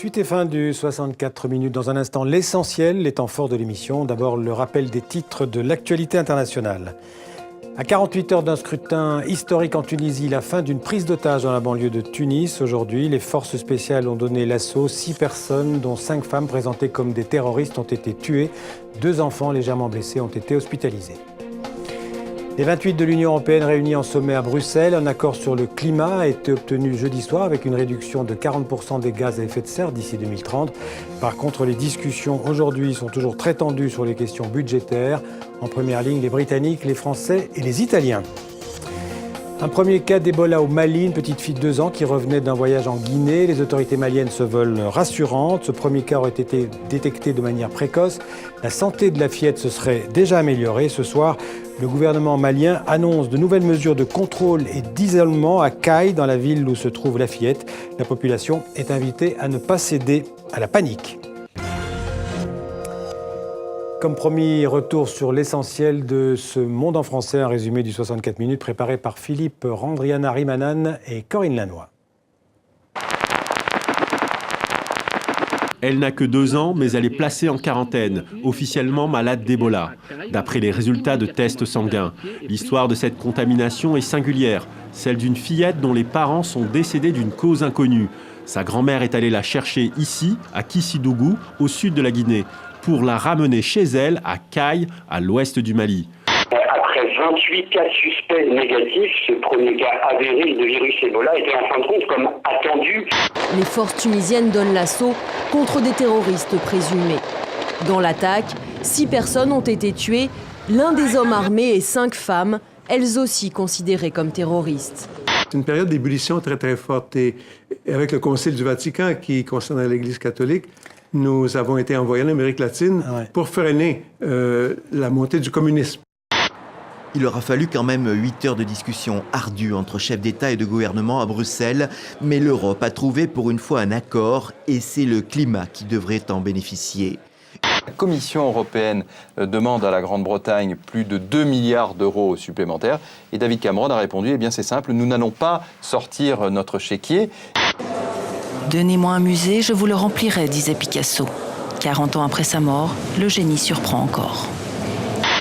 Suite et fin du 64 minutes. Dans un instant, l'essentiel, les temps forts de l'émission. D'abord, le rappel des titres de l'actualité internationale. À 48 heures d'un scrutin historique en Tunisie, la fin d'une prise d'otage dans la banlieue de Tunis. Aujourd'hui, les forces spéciales ont donné l'assaut. 6 personnes, dont 5 femmes présentées comme des terroristes, ont été tuées. 2 enfants légèrement blessés ont été hospitalisés. Les 28 de l'Union européenne réunis en sommet à Bruxelles, un accord sur le climat a été obtenu jeudi soir avec une réduction de 40% des gaz à effet de serre d'ici 2030. Par contre, les discussions aujourd'hui sont toujours très tendues sur les questions budgétaires. En première ligne, les Britanniques, les Français et les Italiens. Un premier cas d'Ebola au Mali, une petite fille de 2 ans qui revenait d'un voyage en Guinée. Les autorités maliennes se veulent rassurantes. Ce premier cas aurait été détecté de manière précoce. La santé de la fillette se serait déjà améliorée. Ce soir, le gouvernement malien annonce de nouvelles mesures de contrôle et d'isolement à Kayes, dans la ville où se trouve la fillette. La population est invitée à ne pas céder à la panique. Comme promis, retour sur l'essentiel de ce Monde en français, un résumé du 64 minutes préparé par Philippe Randrianarimanan et Corinne Lannoy. Elle n'a que 2 ans, mais elle est placée en quarantaine, officiellement malade d'Ebola, d'après les résultats de tests sanguins. L'histoire de cette contamination est singulière, celle d'une fillette dont les parents sont décédés d'une cause inconnue. Sa grand-mère est allée la chercher ici, à Kissidougou, au sud de la Guinée, pour la ramener chez elle, à Kayes, à l'ouest du Mali. Après 28 cas suspects négatifs, ce premier cas avéré de virus Ebola était en fin de compte comme attendu. Les forces tunisiennes donnent l'assaut contre des terroristes présumés. Dans l'attaque, 6 personnes ont été tuées, l'un des hommes armés et 5 femmes, elles aussi considérées comme terroristes. C'est une période d'ébullition très très forte et avec le Concile du Vatican qui concerne l'Église catholique, nous avons été envoyés en Amérique latine pour freiner la montée du communisme. Il aura fallu quand même 8 heures de discussion ardue entre chefs d'État et de gouvernement à Bruxelles, mais l'Europe a trouvé pour une fois un accord et c'est le climat qui devrait en bénéficier. La Commission européenne demande à la Grande-Bretagne plus de 2 milliards d'euros supplémentaires et David Cameron a répondu, eh bien c'est simple, nous n'allons pas sortir notre chéquier. Donnez-moi un musée, je vous le remplirai, disait Picasso. 40 ans après sa mort, le génie surprend encore.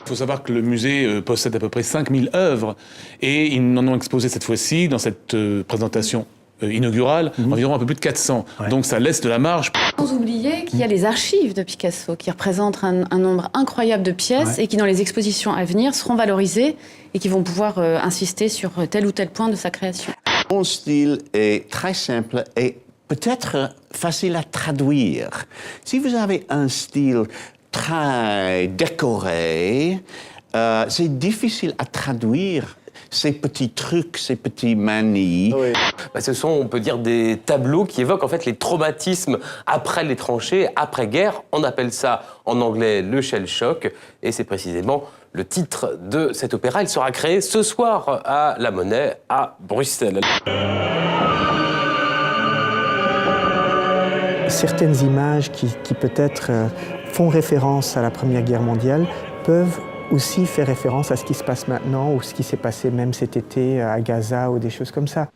Il faut savoir que le musée possède à peu près 5000 œuvres et ils n'en ont exposé cette fois-ci, dans cette présentation inaugurale, environ un peu plus de 400. Donc ça laisse de la marge. Sans oublier qu'il y a les archives de Picasso qui représentent un nombre incroyable de pièces et qui, dans les expositions à venir, seront valorisées et qui vont pouvoir insister sur tel ou tel point de sa création. Mon style est très simple et peut-être facile à traduire. Si vous avez un style très décoré, c'est difficile à traduire ces petits trucs, ces petits manies. Oui. Ce sont, on peut dire, des tableaux qui évoquent en fait les traumatismes après les tranchées, après-guerre. On appelle ça en anglais le shell shock, et c'est précisément le titre de cet opéra. Il sera créé ce soir à la Monnaie, à Bruxelles. Certaines images qui peut-être font référence à la Première Guerre mondiale peuvent aussi faire référence à ce qui se passe maintenant ou ce qui s'est passé même cet été à Gaza ou des choses comme ça.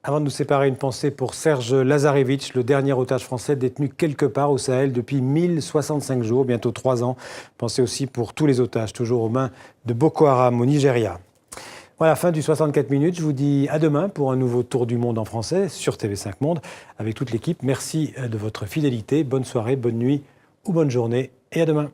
Avant de nous séparer, une pensée pour Serge Lazarevitch, le dernier otage français détenu quelque part au Sahel depuis 1065 jours, bientôt 3 ans. Pensez aussi pour tous les otages, toujours aux mains de Boko Haram au Nigeria. Voilà, fin du 64 minutes. Je vous dis à demain pour un nouveau tour du monde en français sur TV5 Monde avec toute l'équipe. Merci de votre fidélité. Bonne soirée, bonne nuit ou bonne journée et à demain.